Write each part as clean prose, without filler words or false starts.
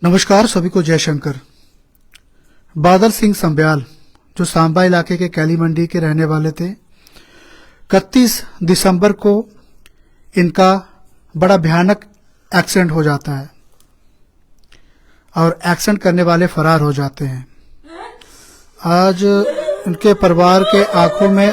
नमस्कार, सभी को जयशंकर। बादल सिंह संब्याल जो सांबा इलाके के कैली मंडी के रहने वाले थे, 31 दिसंबर को इनका बड़ा भयानक एक्सीडेंट हो जाता है और एक्सीडेंट करने वाले फरार हो जाते हैं। आज उनके परिवार के आंखों में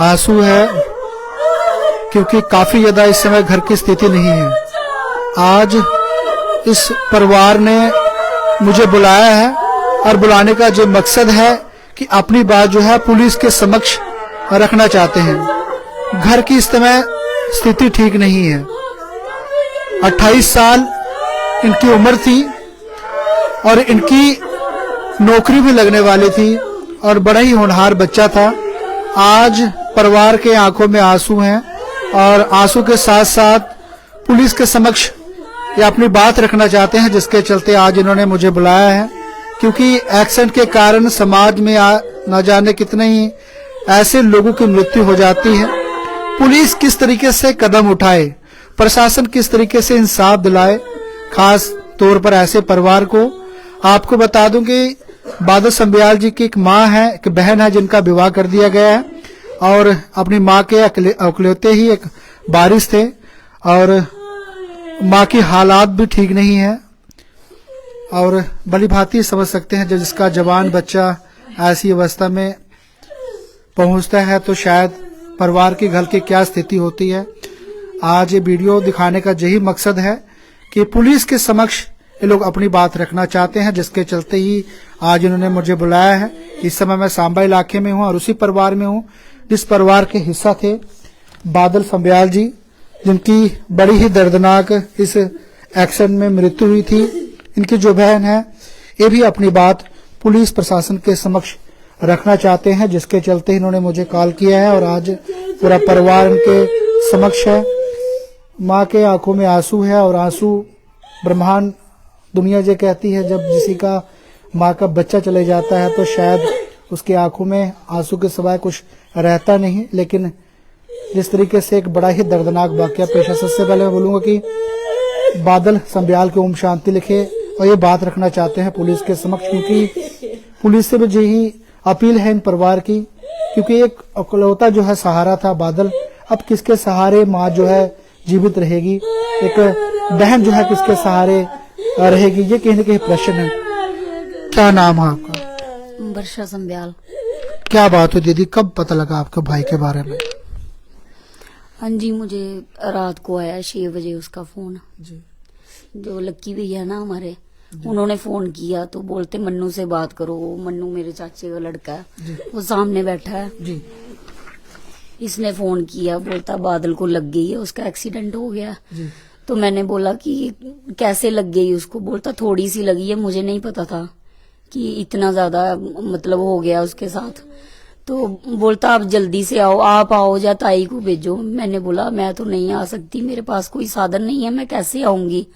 आंसू है क्योंकि काफी ज्यादा इस समय घर की स्थिति नहीं है। आज इस परिवार ने मुझे बुलाया है और बुलाने का जो मकसद है कि अपनी बात जो है पुलिस के समक्ष रखना चाहते हैं। घर की इस समय स्थिति ठीक नहीं है। 28 साल इनकी उम्र थी और इनकी नौकरी भी लगने वाली थी और बड़ा ही होनहार बच्चा था। आज परिवार के आंखों में आंसू हैं और आंसू के साथ साथ पुलिस के समक्ष ये अपनी बात रखना चाहते हैं, जिसके चलते आज इन्होंने मुझे बुलाया है। क्योंकि एक्सीडेंट के कारण समाज में न जाने कितने ही ऐसे लोगों की मृत्यु हो जाती है। पुलिस किस तरीके से कदम उठाए, प्रशासन किस तरीके से इंसाफ दिलाए, खास तौर पर ऐसे परिवार को। आपको बता दूं कि बादल संब्याल जी की एक माँ है, एक बहन है जिनका विवाह कर दिया गया है और अपनी माँ के अकलौते ही एक वारिस थे और माँ की हालात भी ठीक नहीं है। और भली भांति समझ सकते हैं जब जिसका जवान बच्चा ऐसी अवस्था में पहुंचता है तो शायद परिवार के घर की क्या स्थिति होती है। आज ये वीडियो दिखाने का यही मकसद है कि पुलिस के समक्ष ये लोग अपनी बात रखना चाहते हैं, जिसके चलते ही आज इन्होंने मुझे बुलाया है। इस समय मैं सांबा इलाके में हूँ और उसी परिवार में हूँ जिस परिवार के हिस्सा थे बादल संब्याल जी, जिनकी बड़ी ही दर्दनाक इस एक्सीडेंट में मृत्यु हुई थी। इनकी जो बहन है ये भी अपनी बात पुलिस प्रशासन के समक्ष रखना चाहते हैं, जिसके चलते इन्होंने मुझे कॉल किया है और आज पूरा परिवार इनके समक्ष है। माँ के आंखों में आंसू है और आंसू ब्रह्मांड दुनिया ये कहती है जब किसी का माँ का बच्चा चले जाता है तो शायद उसकी आंखों में आंसू के सिवाय कुछ रहता नहीं। लेकिन जिस तरीके से एक बड़ा ही दर्दनाक वाकया पेश है, सबसे पहले मैं बोलूंगा कि बादल संब्याल को ओम शांति लिखे और ये बात रखना चाहते हैं पुलिस के समक्ष, क्योंकि पुलिस से भी यही अपील है इन परिवार की। क्योंकि एक अकलौता जो है सहारा था बादल, अब किसके सहारे माँ जो है जीवित रहेगी, एक बहन जो है किसके सहारे रहेगी, ये कहीं न कहीं प्रश्न है। क्या नाम है आपका? वर्षा संब्याल। क्या बात है दीदी, कब पता लगा आपके भाई के बारे में? हाँ जी, मुझे रात को आया 6 बजे उसका फोन जी। जो लक्की भैया ना हमारे, उन्होंने फोन किया तो बोलते मन्नू से बात करो। मन्नू मेरे चाचे का लड़का है, वो सामने बैठा है जी। इसने फोन किया, बोलता बादल को लग गई है, उसका एक्सीडेंट हो गया जी। तो मैंने बोला कि कैसे लग गई उसको, बोलता थोड़ी सी लगी है, मुझे नहीं पता था कि इतना ज्यादा मतलब हो गया उसके साथ। तो बोलता आप जल्दी से आओ, आप आओ या ताई को भेजो। मैंने बोला मैं तो नहीं आ सकती, मेरे पास कोई साधन नहीं है, मैं कैसे आऊंगी।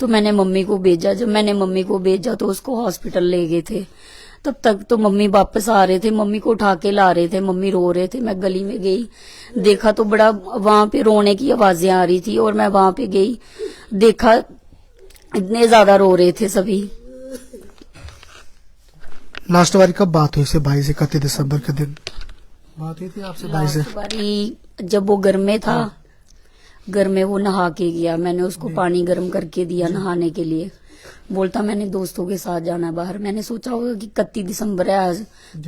तो मैंने मम्मी को भेजा। जब मैंने मम्मी को भेजा तो उसको हॉस्पिटल ले गए थे। तब तक तो मम्मी वापस आ रहे थे, मम्मी को उठा के ला रहे थे, मम्मी रो रहे थे। मैं गली में गई, देखा तो बड़ा वहां पे रोने की आवाजें आ रही थी और मैं वहां पे गई, देखा इतने ज्यादा रो रहे थे सभी। लास्ट बारी कब बात हुई से भाई से? 31 दिसंबर के दिन बात हुई थी आपसे भाई से? लास्ट बारी जब वो घर में था, घर में वो नहा के गया, मैंने उसको पानी गर्म करके दिया नहाने के लिए। बोलता मैंने दोस्तों के साथ जाना है बाहर। मैंने सोचा होगा कि 31 दिसंबर है आज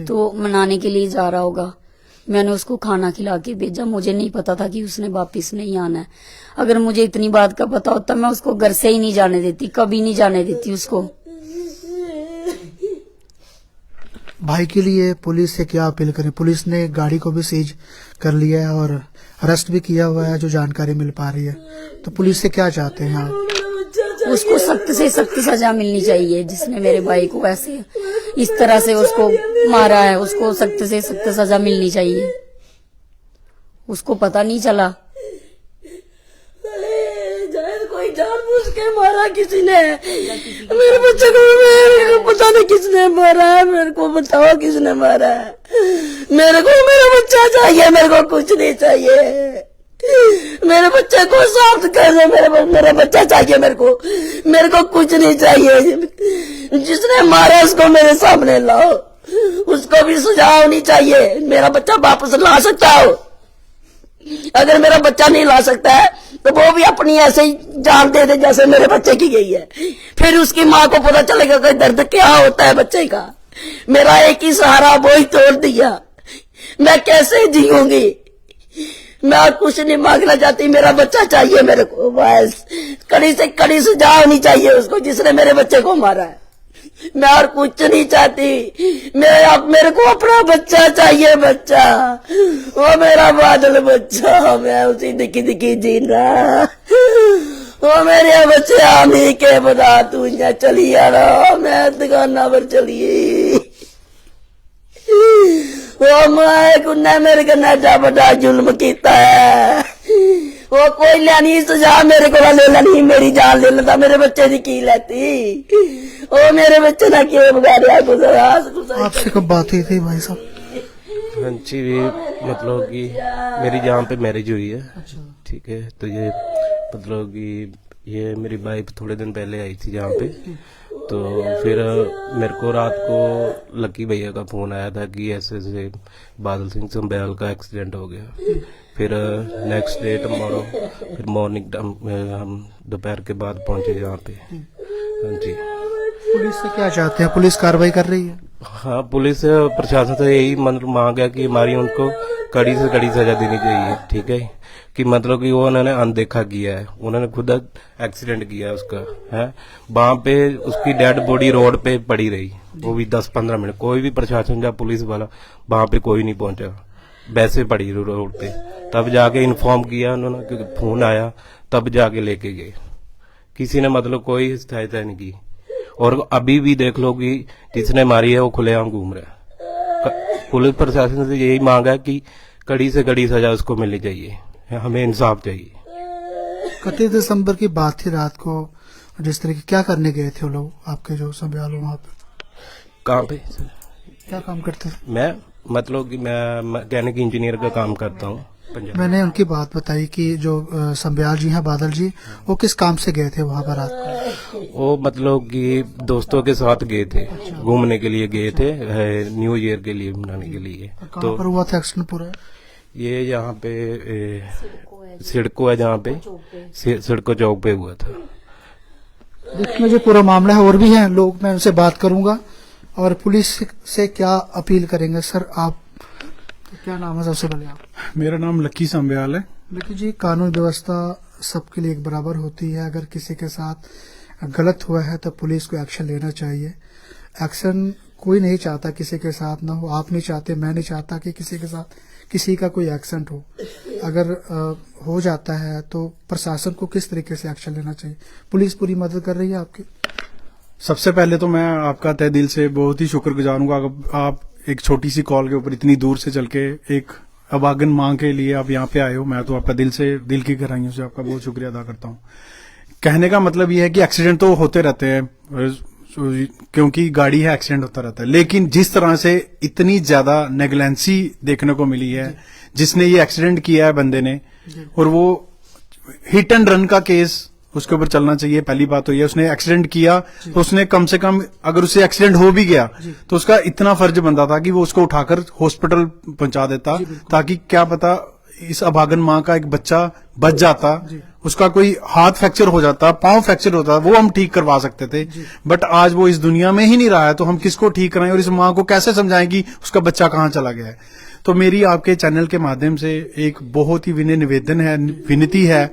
तो मनाने के लिए जा रहा होगा। मैंने उसको खाना खिला के भेजा, मुझे नहीं पता था कि उसने वापिस नहीं आना है। अगर मुझे इतनी बात का पता होता मैं उसको घर से ही नहीं जाने देती, कभी नहीं जाने देती उसको। भाई के लिए पुलिस से क्या अपील करें? पुलिस ने गाड़ी को भी सीज कर लिया है और अरेस्ट भी किया हुआ है जो जानकारी मिल पा रही है, तो पुलिस से क्या चाहते हैं आप? उसको सख्त से सख्त सजा मिलनी चाहिए। जिसने मेरे भाई को ऐसे इस तरह से उसको मारा है, उसको सख्त से सख्त सजा मिलनी चाहिए। उसको पता नहीं चला, कोई जानबूझ के मारा किसी ने मेरे बच्चे को। मेरे को पता नहीं किसने मारा है, मेरे को बताओ किसने मारा है। मेरे को मेरा बच्चा चाहिए, मेरे को कुछ नहीं चाहिए। मेरे बच्चे को साफ कर दो, मेरा बच्चा चाहिए मेरे को कुछ नहीं चाहिए। जिसने मारा उसको मेरे सामने लाओ, उसको भी सजा होनी चाहिए। मेरा बच्चा वापस ला सकता हो, अगर मेरा बच्चा नहीं ला सकता है तो वो भी अपनी ऐसे ही जान दे दे जैसे मेरे बच्चे की गई है। फिर उसकी माँ को पता चलेगा कि दर्द क्या होता है बच्चे का। मेरा एक ही सहारा वो ही तोड़ दिया, मैं कैसे जीऊंगी। मैं कुछ नहीं मांगना चाहती, मेरा बच्चा चाहिए मेरे को, बस कड़ी से कड़ी सजा होनी चाहिए उसको जिसने मेरे बच्चे को मारा है। मैं और कुछ नहीं चाहती, मेरे को अपना बच्चा चाहिए, बच्चा, वो मेरा बादल बच्चा, मैं उसी दिखी दिखी जीन रहा। वो मेरे बच्चे आमी के बता, तू यहाँ चली आ रहा, मैं दुकाना पर चली। वो माए कुन्ने मेरे कन्ने एडा बड़ा जुल्म किया है, वो कोई लैनी सजा मेरे को ले लैनी, मेरी जान ले लेता, मेरे बच्चे की की लेती। वो मेरे बच्चे ना क्यों बिगाड़िया गुजर। आपसे कब बात हुई थी भाई साहब? हाँ जी, मतलब कि मेरी यहाँ पे मैरिज हुई है। ठीक है, तो ये मतलब कि ये मेरी वाइफ थोड़े दिन पहले आई थी यहाँ पे। तो फिर मेरे को रात को लक्की भैया का फोन आया था कि ऐसे ऐसे बादल सिंह संब्याल का एक्सीडेंट हो गया। फिर नेक्स्ट डे टुमारो, फिर मॉर्निंग हम दोपहर के बाद पहुंचे यहाँ पे। हाँ जी। पुलिस से क्या चाहते हैं? पुलिस कार्रवाई कर रही है? हाँ, पुलिस प्रशासन से यही मतलब मांग है कि हमारी उनको कड़ी से कड़ी सजा देनी चाहिए। ठीक है, कि मतलब कि वो उन्होंने अनदेखा किया है, उन्होंने खुद एक्सीडेंट किया है उसका, है वहां पे उसकी डेड बॉडी रोड पे पड़ी रही, वो भी 10-15 मिनट। कोई भी प्रशासन या पुलिस वाला वहां पे कोई नहीं पहुंचा, वैसे पड़ी रोड पे। तब जाके इन्फॉर्म किया उन्होंने, क्योंकि फोन आया, तब जाके लेके गए। किसी ने मतलब कोई सहायता नहीं की। और अभी भी देख लो कि जिसने मारी है वो खुलेआम घूम रहा है। पुलिस प्रशासन से यही मांग है कि कड़ी से कड़ी सजा उसको मिलनी चाहिए, हमें इंसाफ चाहिए। 31 दिसंबर की बात थी रात को, जिस तरीके क्या करने गए थे वो लोग आपके जो संब्याल वहाँ पे? कहाँ पे? क्या काम करते थे? मैं मतलब कि मैं मैकेनिक इंजीनियर का काम करता हूँ पंजाब। मैंने उनकी बात बताई कि जो संब्याल जी हैं, बादल जी, वो किस काम से गए थे वहाँ पर रात को? वो मतलब कि दोस्तों के साथ गए थे, घूमने के लिए गए थे, न्यू ईयर के लिए मनाने के लिए। कहाँ पर हुआ था एक्सीडेंट पूरा? ये यहाँ पे सिडको है, जहाँ पे सिडको चौक पे हुआ था। देखिए जो पूरा मामला है, और भी हैं लोग, मैं उनसे बात करूंगा। और पुलिस से क्या अपील करेंगे? सर आप क्या नाम है सबसे पहले आप? मेरा नाम लक्की संब्याल है। लेकिन जी कानून व्यवस्था सबके लिए एक बराबर होती है। अगर किसी के साथ गलत हुआ है तो पुलिस को एक्शन लेना चाहिए। एक्शन कोई नहीं चाहता किसी के साथ ना हो, आप नहीं चाहते, मैं नहीं चाहता कि किसी के साथ किसी का कोई एक्सीडेंट हो। अगर हो जाता है तो प्रशासन को किस तरीके से एक्शन लेना चाहिए? पुलिस पूरी मदद कर रही है आपकी? सबसे पहले तो मैं आपका तहे दिल से बहुत ही शुक्रगुजार हूँ। आप एक छोटी सी कॉल के ऊपर इतनी दूर से चल के एक अभागन मांग के लिए आप यहाँ पे आए हो। मैं तो आपका दिल की गहराइयों से आपका बहुत शुक्रिया अदा करता हूँ। कहने का मतलब ये है कि एक्सीडेंट तो होते रहते हैं, क्योंकि गाड़ी है, एक्सीडेंट होता रहता है। लेकिन जिस तरह से इतनी ज्यादा नेगलेंसी देखने को मिली है, जिसने ये एक्सीडेंट किया है बंदे ने, और वो हिट एंड रन का केस उसके ऊपर चलना चाहिए। पहली बात तो ये, उसने एक्सीडेंट किया तो उसने कम से कम, अगर उसे एक्सीडेंट हो भी गया तो उसका इतना फर्ज बनता था कि वो उसको उठाकर हॉस्पिटल पहुंचा देता, ताकि क्या पता इस अभागन माँ का एक बच्चा बच जाता, उसका कोई हाथ फ्रैक्चर हो जाता, पांव फ्रैक्चर होता, वो हम ठीक करवा सकते थे। बट आज वो इस दुनिया में ही नहीं रहा है, तो हम किसको ठीक कराएं और इस माँ को कैसे समझाएं कि उसका बच्चा कहाँ चला गया है? तो मेरी आपके चैनल के माध्यम से एक बहुत ही विनय निवेदन है, विनती है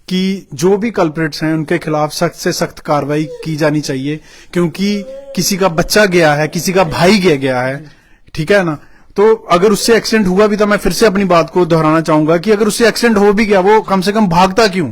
कि जो भी कल्प्रिट्स हैं उनके खिलाफ सख्त से सख्त कार्रवाई की जानी चाहिए, क्योंकि किसी का बच्चा गया है, किसी का भाई गया है, ठीक है ना। तो अगर उससे एक्सीडेंट हुआ भी, तो मैं फिर से अपनी बात को दोहराना चाहूंगा कि अगर उससे एक्सीडेंट हो भी गया, वो कम से कम भागता क्यों?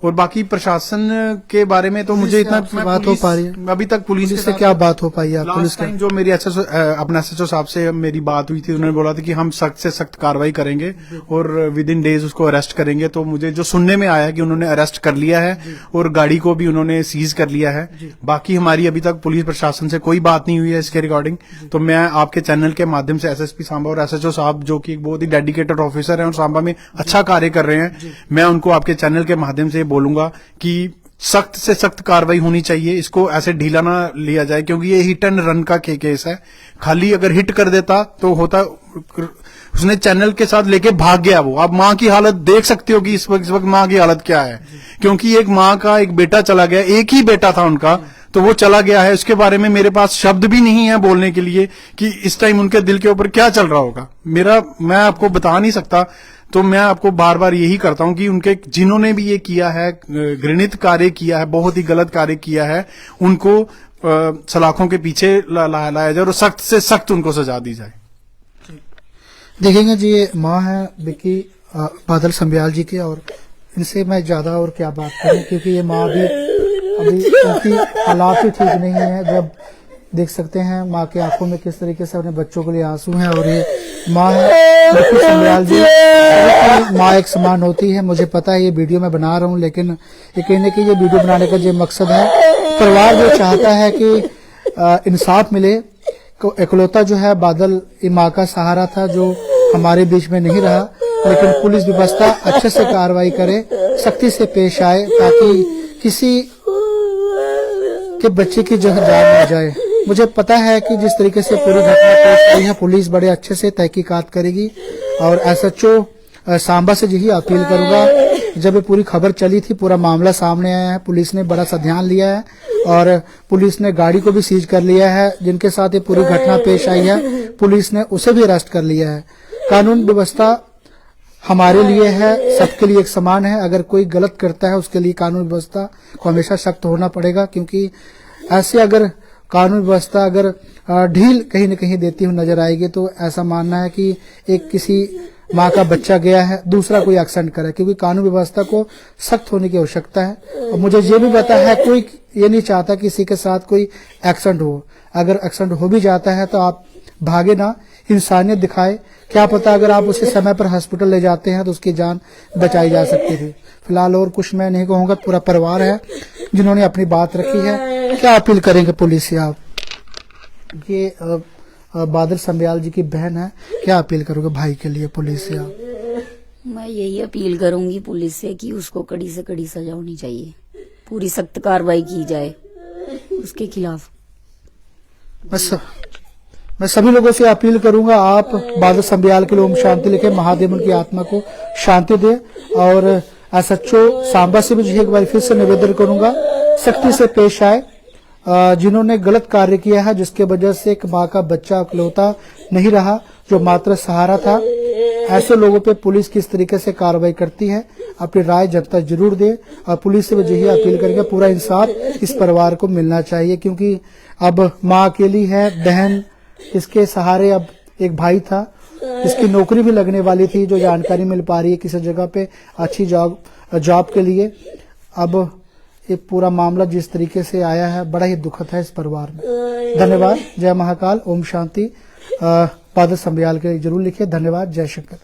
और बाकी प्रशासन के बारे में तो मुझे इतना आपसे बात हो पा रही है? अभी तक पुलिस पुलिस के से साथ- क्या बात हो पाई है पुलिस लास्ट का? टाइम जो मेरी अपने एसएचओ साहब से मेरी बात हुई थी, उन्होंने बोला था कि हम सख्त से सख्त कार्रवाई करेंगे और विद इन डेज उसको अरेस्ट करेंगे। तो मुझे जो सुनने में आया कि उन्होंने अरेस्ट कर लिया है और गाड़ी को भी उन्होंने सीज कर लिया है। बाकी हमारी अभी तक पुलिस प्रशासन से कोई बात नहीं हुई है इसके रिगार्डिंग। तो मैं आपके चैनल के माध्यम से एसएसपी सांबा और एसएचओ साहब जो कि एक बहुत ही डेडिकेटेड ऑफिसर हैं और सांबा में अच्छा कार्य कर रहे हैं, मैं उनको आपके चैनल के माध्यम से बोलूंगा कि सख्त से सख्त कार्रवाई होनी चाहिए। इसको ऐसे ढीला ना लिया जाए, क्योंकि ये हिट एंड रन का केस है। खाली अगर हिट कर देता तो होता, उसने चैनल के साथ लेके भाग गया वो। आप माँ की हालत देख सकते हो कि इस वक्त माँ की हालत क्या है, क्योंकि एक माँ का एक बेटा चला गया, एक ही बेटा था उनका, तो वो चला गया है। उसके बारे में मेरे पास शब्द भी नहीं है बोलने के लिए कि इस टाइम उनके दिल के ऊपर क्या चल रहा होगा। मैं आपको बता नहीं सकता। तो मैं आपको बार बार यही करता हूं कि उनके जिन्होंने भी ये किया है, घृणित कार्य किया है, बहुत ही गलत कार्य किया है, उनको सलाखों के पीछे लाया जाए और सख्त से सख्त उनको सजा दी जाए। देखेंगे जी, ये माँ है विक्की बादल संब्याल जी की, और इनसे मैं ज्यादा और क्या बात करूं, क्योंकि ये माँ भी अभी उनकी हालात ही ठीक नहीं है। जब देख सकते हैं माँ की आंखों में किस तरीके से अपने बच्चों के लिए आंसू हैं, और ये माँ है विक्की संब्याल जी। माँ एक समान होती है। मुझे पता है ये वीडियो मैं बना रहा हूँ, लेकिन ये कहने की ये वीडियो बनाने का जो मकसद है, परिवार जो चाहता है कि इंसाफ मिले। इकलौता जो है बादल माँ का सहारा था, जो हमारे बीच में नहीं रहा, लेकिन पुलिस व्यवस्था अच्छे से कार्रवाई करे, सख्ती से पेश आए, ताकि किसी के बच्चे की जो है जान न जाए। मुझे पता है कि जिस तरीके से पूरी घटना पेश आई है, पुलिस बड़े अच्छे से तहकीकात करेगी, और एसएचओ सांबा से यही अपील करूंगा। जब ये पूरी खबर चली थी, पूरा मामला सामने आया है, पुलिस ने बड़ा सा ध्यान लिया है और पुलिस ने गाड़ी को भी सीज कर लिया है। जिनके साथ ये पूरी घटना पेश आई है, पुलिस ने उसे भी अरेस्ट कर लिया है। कानून व्यवस्था हमारे लिए है, सबके लिए एक समान है। अगर कोई गलत करता है, उसके लिए कानून व्यवस्था को हमेशा सख्त होना पड़ेगा, क्योंकि ऐसे अगर कानून व्यवस्था अगर ढील कहीं न कहीं देती हुई नजर आएगी, तो ऐसा मानना है कि एक किसी माँ का बच्चा गया है, दूसरा कोई एक्सीडेंट करे, क्योंकि कानून व्यवस्था को सख्त होने की आवश्यकता है। और मुझे ये भी पता है, कोई ये नहीं चाहता किसी के साथ कोई एक्सीडेंट हो। अगर एक्सीडेंट हो भी जाता है तो आप भागे ना, इंसानियत दिखाए। क्या पता अगर आप उसे समय पर हॉस्पिटल ले जाते हैं तो उसकी जान बचाई जा सकती थी। फिलहाल और कुछ मैं नहीं कहूंगा, पूरा परिवार है जिन्होंने अपनी बात रखी है। क्या अपील करेंगे पुलिस से आप? ये बादल संब्याल जी की बहन है, क्या अपील करोगे भाई के लिए पुलिस से आप? मैं यही अपील करूंगी पुलिस से कि उसको कड़ी से कड़ी सजा होनी चाहिए, पूरी सख्त कार्रवाई की जाए उसके खिलाफ। मैं सभी लोगों से अपील करूंगा, आप बादल संब्याल के लिए ओम शांति लिखे, महादेव उनकी आत्मा को शांति दे। और एसएचओ सांबा से भी एक बार फिर से निवेदन करूंगा, सख्ती से पेश आए। जिन्होंने गलत कार्य किया है, जिसके वजह से एक माँ का बच्चा इकलौता नहीं रहा, जो मात्र सहारा था, ऐसे लोगों पे पुलिस किस तरीके से कार्रवाई करती है, अपनी राय जनता जरूर दे। और पुलिस से भी यही अपील करेंगे, पूरा इंसाफ इस परिवार को मिलना चाहिए, क्योंकि अब माँ अकेली है, बहन इसके सहारे, अब एक भाई था, इसकी नौकरी भी लगने वाली थी, जो जानकारी मिल पा रही है किसी जगह पे अच्छी जॉब के लिए। अब ये पूरा मामला जिस तरीके से आया है, बड़ा ही दुखद है इस परिवार में। धन्यवाद। जय महाकाल, ओम शांति। बादल संब्याल के लिए जरूर लिखिए। धन्यवाद। जय शंकर।